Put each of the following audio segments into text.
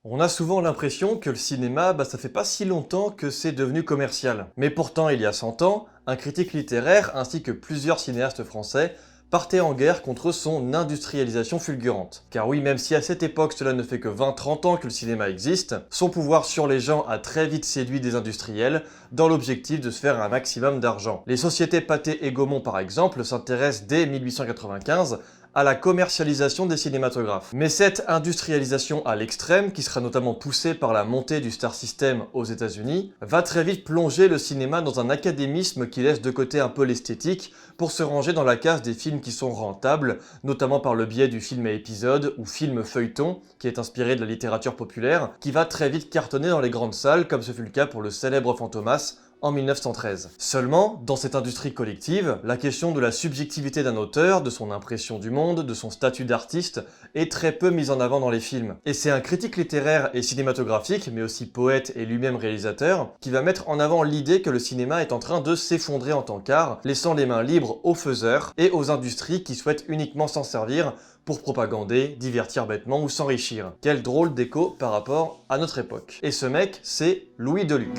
On a souvent l'impression que le cinéma, ça fait pas si longtemps que c'est devenu commercial. Mais pourtant, il y a 100 ans, un critique littéraire ainsi que plusieurs cinéastes français partaient en guerre contre son industrialisation fulgurante. Car oui, même si à cette époque cela ne fait que 20-30 ans que le cinéma existe, son pouvoir sur les gens a très vite séduit des industriels dans l'objectif de se faire un maximum d'argent. Les sociétés Pathé et Gaumont par exemple s'intéressent dès 1895 à la commercialisation des cinématographes. Mais cette industrialisation à l'extrême, qui sera notamment poussée par la montée du Star System aux États-Unis, va très vite plonger le cinéma dans un académisme qui laisse de côté un peu l'esthétique pour se ranger dans la case des films qui sont rentables, notamment par le biais du film à épisode ou film feuilleton, qui est inspiré de la littérature populaire, qui va très vite cartonner dans les grandes salles, comme ce fut le cas pour le célèbre Fantomas en 1913. Seulement, dans cette industrie collective, la question de la subjectivité d'un auteur, de son impression du monde, de son statut d'artiste, est très peu mise en avant dans les films. Et c'est un critique littéraire et cinématographique, mais aussi poète et lui-même réalisateur, qui va mettre en avant l'idée que le cinéma est en train de s'effondrer en tant qu'art, laissant les mains libres aux faiseurs et aux industries qui souhaitent uniquement s'en servir pour propagander, divertir bêtement ou s'enrichir. Quel drôle d'écho par rapport à notre époque. Et ce mec, c'est Louis Deluc.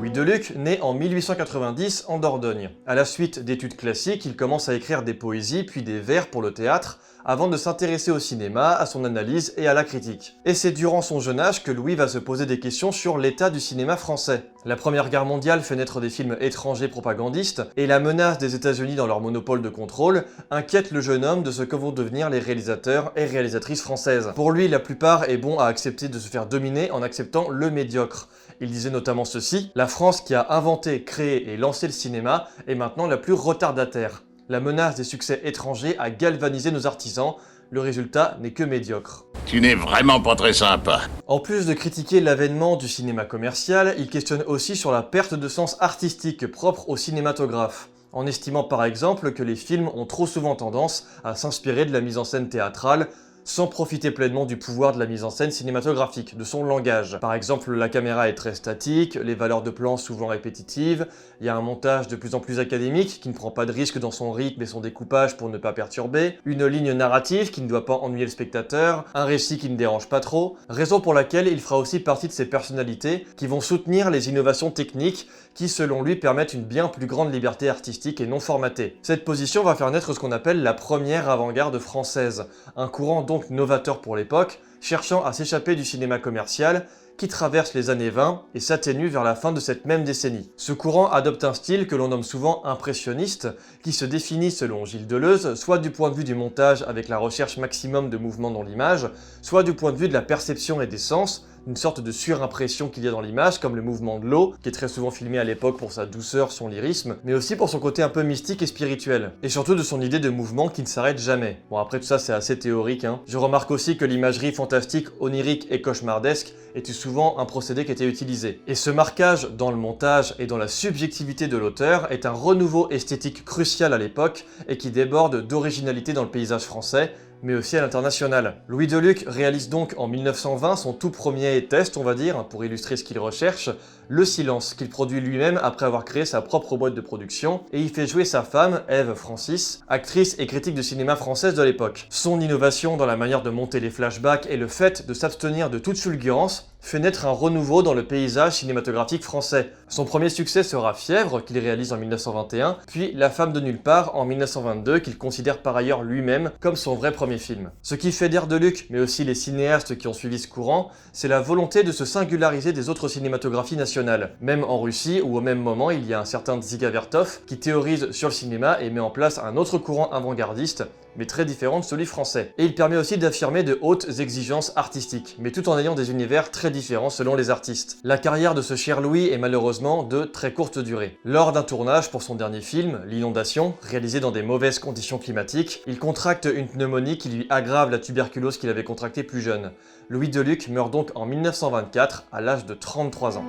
Louis Deluc naît en 1890 en Dordogne. À la suite d'études classiques, il commence à écrire des poésies puis des vers pour le théâtre, avant de s'intéresser au cinéma, à son analyse et à la critique. Et c'est durant son jeune âge que Louis va se poser des questions sur l'état du cinéma français. La Première Guerre mondiale fait naître des films étrangers propagandistes, et la menace des États-Unis dans leur monopole de contrôle inquiète le jeune homme de ce que vont devenir les réalisateurs et réalisatrices françaises. Pour lui, la plupart est bon à accepter de se faire dominer en acceptant le médiocre. Il disait notamment ceci: « La France qui a inventé, créé et lancé le cinéma est maintenant la plus retardataire. La menace des succès étrangers a galvanisé nos artisans, le résultat n'est que médiocre. » Tu n'es vraiment pas très sympa. En plus de critiquer l'avènement du cinéma commercial, il questionne aussi sur la perte de sens artistique propre au cinématographe, en estimant par exemple que les films ont trop souvent tendance à s'inspirer de la mise en scène théâtrale, sans profiter pleinement du pouvoir de la mise en scène cinématographique, de son langage. Par exemple, la caméra est très statique, les valeurs de plan souvent répétitives, il y a un montage de plus en plus académique qui ne prend pas de risque dans son rythme et son découpage pour ne pas perturber, une ligne narrative qui ne doit pas ennuyer le spectateur, un récit qui ne dérange pas trop, raison pour laquelle il fera aussi partie de ces personnalités qui vont soutenir les innovations techniques qui, selon lui, permettent une bien plus grande liberté artistique et non formatée. Cette position va faire naître ce qu'on appelle la première avant-garde française, un courant donc novateur pour l'époque, cherchant à s'échapper du cinéma commercial qui traverse les années 20 et s'atténue vers la fin de cette même décennie. Ce courant adopte un style que l'on nomme souvent impressionniste, qui se définit selon Gilles Deleuze, soit du point de vue du montage avec la recherche maximum de mouvement dans l'image, soit du point de vue de la perception et des sens, une sorte de surimpression qu'il y a dans l'image, comme le mouvement de l'eau, qui est très souvent filmé à l'époque pour sa douceur, son lyrisme, mais aussi pour son côté un peu mystique et spirituel. Et surtout de son idée de mouvement qui ne s'arrête jamais. Bon, après tout ça c'est assez théorique, hein. Je remarque aussi que l'imagerie fantastique, onirique et cauchemardesque était souvent un procédé qui était utilisé. Et ce marquage dans le montage et dans la subjectivité de l'auteur est un renouveau esthétique crucial à l'époque et qui déborde d'originalité dans le paysage français, mais aussi à l'international. Louis Deluc réalise donc en 1920 son tout premier test, on va dire, pour illustrer ce qu'il recherche, Le Silence, qu'il produit lui-même après avoir créé sa propre boîte de production, et il fait jouer sa femme, Ève Francis, actrice et critique de cinéma française de l'époque. Son innovation dans la manière de monter les flashbacks et le fait de s'abstenir de toute fulgurance fait naître un renouveau dans le paysage cinématographique français. Son premier succès sera Fièvre, qu'il réalise en 1921, puis La femme de nulle part en 1922, qu'il considère par ailleurs lui-même comme son vrai premier film. Ce qui fédère Deluc, mais aussi les cinéastes qui ont suivi ce courant, c'est la volonté de se singulariser des autres cinématographies nationales. Même en Russie, où au même moment il y a un certain Dziga Vertov qui théorise sur le cinéma et met en place un autre courant avant-gardiste, mais très différent de celui français. Et il permet aussi d'affirmer de hautes exigences artistiques, mais tout en ayant des univers très différents selon les artistes. La carrière de ce cher Louis est malheureusement de très courte durée. Lors d'un tournage pour son dernier film, L'Inondation, réalisé dans des mauvaises conditions climatiques, il contracte une pneumonie qui lui aggrave la tuberculose qu'il avait contractée plus jeune. Louis Deluc meurt donc en 1924 à l'âge de 33 ans.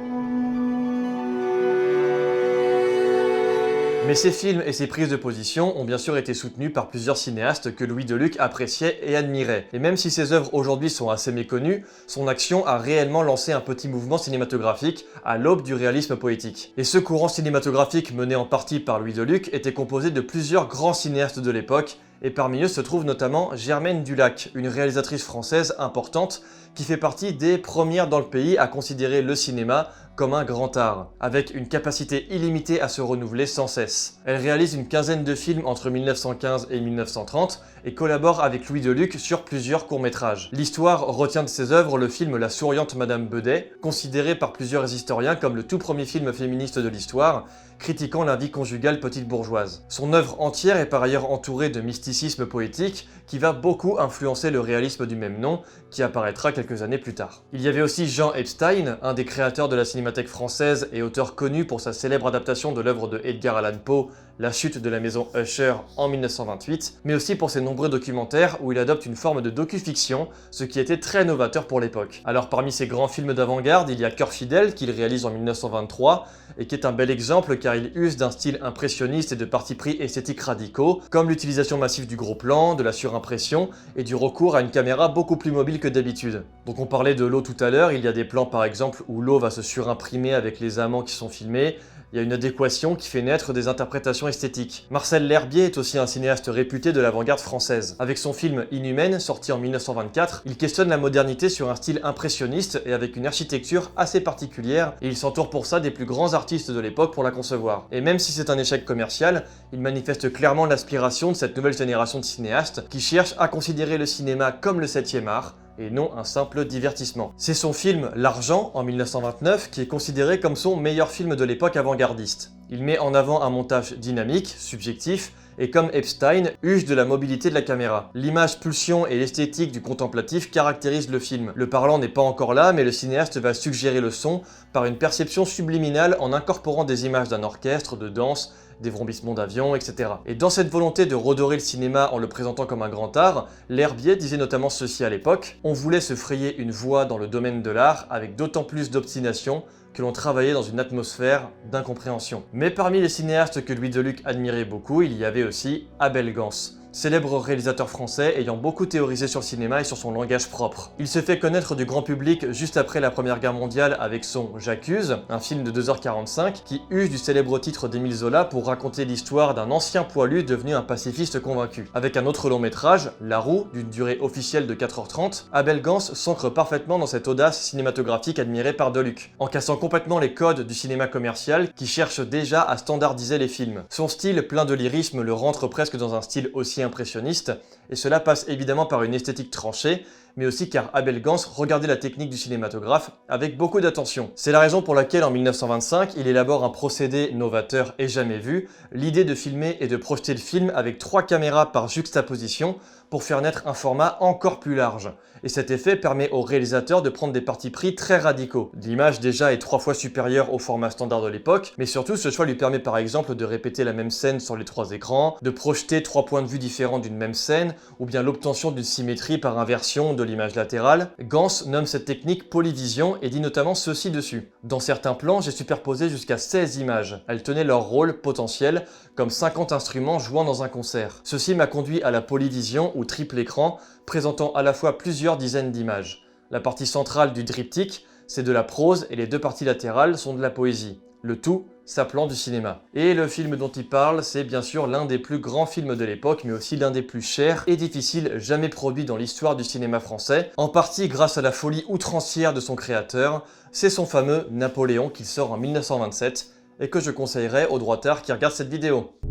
Mais ces films et ces prises de position ont bien sûr été soutenus par plusieurs cinéastes que Louis Deluc appréciait et admirait. Et même si ses œuvres aujourd'hui sont assez méconnues, son action a réellement lancé un petit mouvement cinématographique à l'aube du réalisme poétique. Et ce courant cinématographique mené en partie par Louis Deluc était composé de plusieurs grands cinéastes de l'époque, et parmi eux se trouve notamment Germaine Dulac, une réalisatrice française importante qui fait partie des premières dans le pays à considérer le cinéma comme un grand art, avec une capacité illimitée à se renouveler sans cesse. Elle réalise une quinzaine de films entre 1915 et 1930 et collabore avec Louis Deluc sur plusieurs courts-métrages. L'histoire retient de ses œuvres le film La souriante Madame Bedet, considéré par plusieurs historiens comme le tout premier film féministe de l'histoire, critiquant la vie conjugale petite bourgeoise. Son œuvre entière est par ailleurs entourée de mysticisme poétique qui va beaucoup influencer le réalisme du même nom, qui apparaîtra quelques années plus tard. Il y avait aussi Jean Epstein, un des créateurs de la Cinémathèque française et auteur connu pour sa célèbre adaptation de l'œuvre de Edgar Allan Poe, La chute de la maison Usher en 1928, mais aussi pour ses nombreux documentaires où il adopte une forme de docu-fiction, ce qui était très novateur pour l'époque. Alors parmi ses grands films d'avant-garde, il y a Cœur fidèle qu'il réalise en 1923 et qui est un bel exemple car il use d'un style impressionniste et de partis pris esthétiques radicaux, comme l'utilisation massive du gros plan, de la surimpression et du recours à une caméra beaucoup plus mobile que d'habitude. Donc on parlait de l'eau tout à l'heure, il y a des plans par exemple où l'eau va se surimprimer avec les amants qui sont filmés. Il y a une adéquation qui fait naître des interprétations esthétiques. Marcel L'Herbier est aussi un cinéaste réputé de l'avant-garde française. Avec son film Inhumaine, sorti en 1924, il questionne la modernité sur un style impressionniste et avec une architecture assez particulière, et il s'entoure pour ça des plus grands artistes de l'époque pour la concevoir. Et même si c'est un échec commercial, il manifeste clairement l'aspiration de cette nouvelle génération de cinéastes qui cherchent à considérer le cinéma comme le 7e art, et non un simple divertissement. C'est son film L'Argent, en 1929, qui est considéré comme son meilleur film de l'époque avant-gardiste. Il met en avant un montage dynamique, subjectif, et comme Epstein, use de la mobilité de la caméra. L'image pulsion et l'esthétique du contemplatif caractérisent le film. Le parlant n'est pas encore là, mais le cinéaste va suggérer le son par une perception subliminale en incorporant des images d'un orchestre, de danse, des vrombissements d'avions, etc. Et dans cette volonté de redorer le cinéma en le présentant comme un grand art, L'Herbier disait notamment ceci à l'époque: « On voulait se frayer une voie dans le domaine de l'art avec d'autant plus d'obstination que l'on travaillait dans une atmosphère d'incompréhension. » Mais parmi les cinéastes que Louis Deluc admirait beaucoup, il y avait aussi Abel Gance, célèbre réalisateur français ayant beaucoup théorisé sur le cinéma et sur son langage propre. Il se fait connaître du grand public juste après la Première Guerre mondiale avec son J'accuse, un film de 2h45 qui use du célèbre titre d'Émile Zola pour raconter l'histoire d'un ancien poilu devenu un pacifiste convaincu. Avec un autre long métrage, La Roue, d'une durée officielle de 4h30, Abel Gance s'ancre parfaitement dans cette audace cinématographique admirée par Deluc, en cassant complètement les codes du cinéma commercial qui cherche déjà à standardiser les films. Son style plein de lyrisme le rentre presque dans un style aussi impressionniste, et cela passe évidemment par une esthétique tranchée, mais aussi car Abel Gance regardait la technique du cinématographe avec beaucoup d'attention. C'est la raison pour laquelle en 1925, il élabore un procédé novateur et jamais vu, l'idée de filmer et de projeter le film avec 3 caméras par juxtaposition pour faire naître un format encore plus large. Et cet effet permet au réalisateur de prendre des partis pris très radicaux. L'image déjà est 3 fois supérieure au format standard de l'époque, mais surtout ce choix lui permet par exemple de répéter la même scène sur les 3 écrans, de projeter 3 points de vue différents d'une même scène, ou bien l'obtention d'une symétrie par inversion de l'image latérale. Gance nomme cette technique polyvision et dit notamment ceci dessus: « Dans certains plans, j'ai superposé jusqu'à 16 images. Elles tenaient leur rôle potentiel, comme 50 instruments jouant dans un concert. Ceci m'a conduit à la polyvision ou triple écran, présentant à la fois plusieurs dizaines d'images. La partie centrale du triptyque, c'est de la prose et les 2 parties latérales sont de la poésie. Le tout s'appelant du cinéma. » Et le film dont il parle, c'est bien sûr l'un des plus grands films de l'époque, mais aussi l'un des plus chers et difficiles jamais produits dans l'histoire du cinéma français, en partie grâce à la folie outrancière de son créateur. C'est son fameux Napoléon qu'il sort en 1927 et que je conseillerais aux droitards qui regardent cette vidéo. «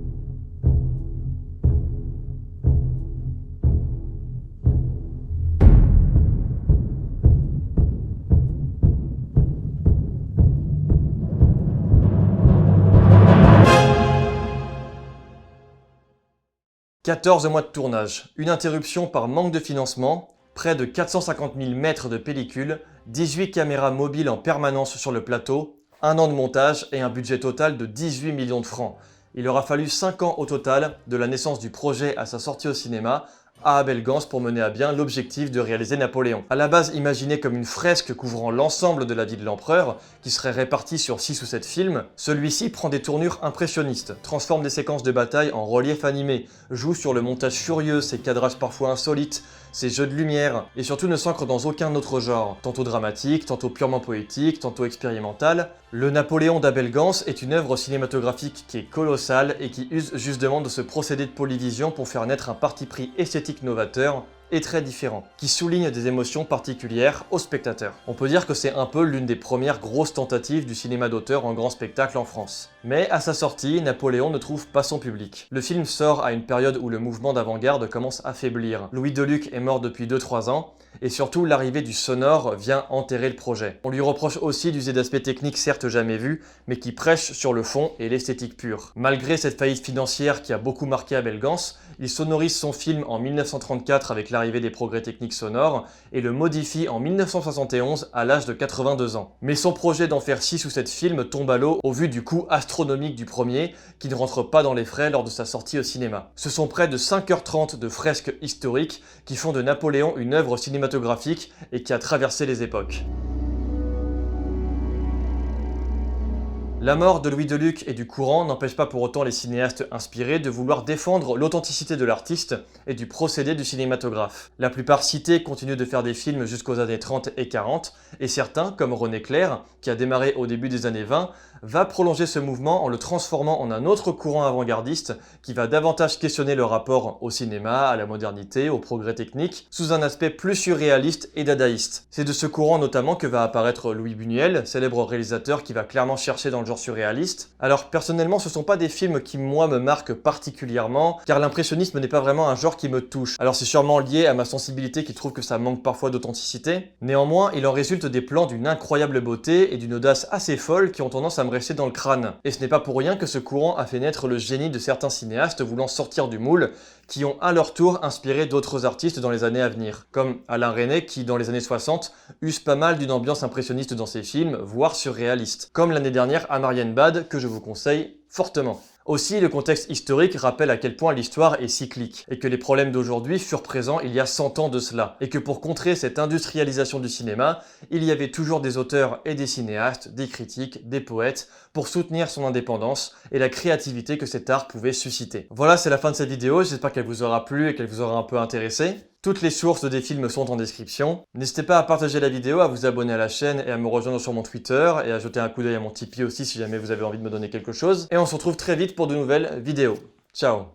14 mois de tournage, une interruption par manque de financement, près de 450 000 mètres de pellicule, 18 caméras mobiles en permanence sur le plateau, 1 an de montage et un budget total de 18 millions de francs. Il aura fallu 5 ans au total, de la naissance du projet à sa sortie au cinéma, à Abel Gance pour mener à bien l'objectif de réaliser Napoléon. À la base imaginé comme une fresque couvrant l'ensemble de la vie de l'empereur, qui serait répartie sur 6 ou 7 films, celui-ci prend des tournures impressionnistes, transforme des séquences de bataille en relief animé, joue sur le montage furieux, ses cadrages parfois insolites, ses jeux de lumière, et surtout ne s'ancre dans aucun autre genre, tantôt dramatique, tantôt purement poétique, tantôt expérimental. Le Napoléon d'Abel Gance est une œuvre cinématographique qui est colossale et qui use justement de ce procédé de polyvision pour faire naître un parti pris esthétique novateur et très différent, qui souligne des émotions particulières aux spectateurs. On peut dire que c'est un peu l'une des premières grosses tentatives du cinéma d'auteur en grand spectacle en France. Mais à sa sortie, Napoléon ne trouve pas son public. Le film sort à une période où le mouvement d'avant-garde commence à faiblir. Louis Deluc est mort depuis 2-3 ans, et surtout l'arrivée du sonore vient enterrer le projet. On lui reproche aussi d'user d'aspects techniques certes jamais vus, mais qui prêchent sur le fond et l'esthétique pure. Malgré cette faillite financière qui a beaucoup marqué Abel Gance, il sonorise son film en 1934 avec l'arrivée des progrès techniques sonores et le modifie en 1971 à l'âge de 82 ans. Mais son projet d'en faire 6 ou 7 films tombe à l'eau au vu du coût astronomique du premier qui ne rentre pas dans les frais lors de sa sortie au cinéma. Ce sont près de 5h30 de fresques historiques qui font de Napoléon une œuvre cinématographique et qui a traversé les époques. La mort de Louis Deluc et du courant n'empêche pas pour autant les cinéastes inspirés de vouloir défendre l'authenticité de l'artiste et du procédé du cinématographe. La plupart cités continuent de faire des films jusqu'aux années 30 et 40, et certains, comme René Clair, qui a démarré au début des années 20, va prolonger ce mouvement en le transformant en un autre courant avant-gardiste qui va davantage questionner le rapport au cinéma, à la modernité, au progrès technique, sous un aspect plus surréaliste et dadaïste. C'est de ce courant notamment que va apparaître Louis Buñuel, célèbre réalisateur qui va clairement chercher dans le genre surréaliste. Alors personnellement, ce sont pas des films qui moi me marquent particulièrement, car l'impressionnisme n'est pas vraiment un genre qui me touche. Alors c'est sûrement lié à ma sensibilité qui trouve que ça manque parfois d'authenticité. Néanmoins, il en résulte des plans d'une incroyable beauté et d'une audace assez folle qui ont tendance à me rester dans le crâne. Et ce n'est pas pour rien que ce courant a fait naître le génie de certains cinéastes voulant sortir du moule, qui ont à leur tour inspiré d'autres artistes dans les années à venir, comme Alain Resnais qui dans les années 60 use pas mal d'une ambiance impressionniste dans ses films, voire surréaliste, comme l'année dernière à Marianne Bad que je vous conseille fortement. Aussi, le contexte historique rappelle à quel point l'histoire est cyclique, et que les problèmes d'aujourd'hui furent présents il y a 100 ans de cela, et que pour contrer cette industrialisation du cinéma, il y avait toujours des auteurs et des cinéastes, des critiques, des poètes, pour soutenir son indépendance et la créativité que cet art pouvait susciter. Voilà, c'est la fin de cette vidéo, j'espère qu'elle vous aura plu et qu'elle vous aura un peu intéressé. Toutes les sources des films sont en description. N'hésitez pas à partager la vidéo, à vous abonner à la chaîne et à me rejoindre sur mon Twitter et à jeter un coup d'œil à mon Tipeee aussi si jamais vous avez envie de me donner quelque chose. Et on se retrouve très vite pour de nouvelles vidéos. Ciao!